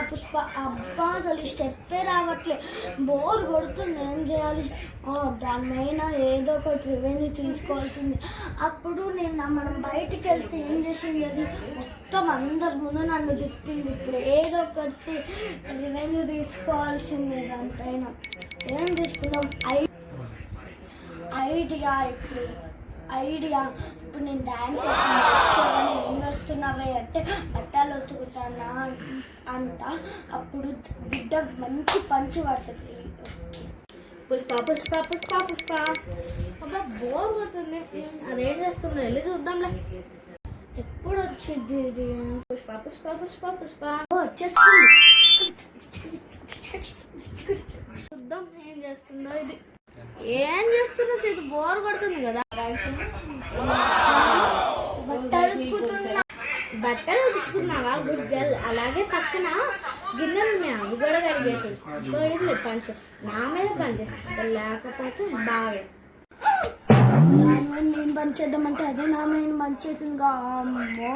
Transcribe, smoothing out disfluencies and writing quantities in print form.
పుష్ప అబ్బా అసలు ఈ స్టెప్పే రావట్లే, బోర్ కొడుతుంది, ఏం చేయాలి? దానిపైన ఏదో ఒకటి రివెంజ్ తీసుకోవాల్సింది. అప్పుడు మనం బయటికి వెళ్తే ఏం చేసింది, అది మొత్తం అందరి ముందు నన్ను తిట్టింది. ఇప్పుడు ఏదో ఒకటి రివెంజ్ తీసుకోవాల్సిందే. దానిపైన ఏం తీసుకుందాం? ఐడియా ఇప్పుడు నేను డ్యాన్స్ చేస్తాను, ఏం వస్తున్నావే అంటే బట్టలు ఉతుకుతానా అంట. అప్పుడు బిడ్డ మంచి పంచి పడుతుంది. పుష్ప పుష్ప పుష్ప పుష్ప అబ్బా బోర్ పడుతుంది, అదేం చేస్తుందో వెళ్ళి చూద్దాంలే. ఎప్పుడు వచ్చింది ఇది? పుష్ప పుష్ప పుష్ప పుష్ప వచ్చేస్తుంది. చూద్దాం ఏం చేస్తుందో ఇది. ఏం చేస్తున్నా చేతి బోర్ కొడుతుంది కదా. బట్టలు ఉతుకుతున్నావా? Good girl. అలాగే పక్కన గిన్నెలు ఉన్నాయి, అవి కూడా కడిగేసాడు. పడింది పంచ నా మీద పనిచేస్తుంది, లేకపోతే బాగా నేను పని చేద్దామంటే అదే నా మీద పనిచేసింది. అమ్మో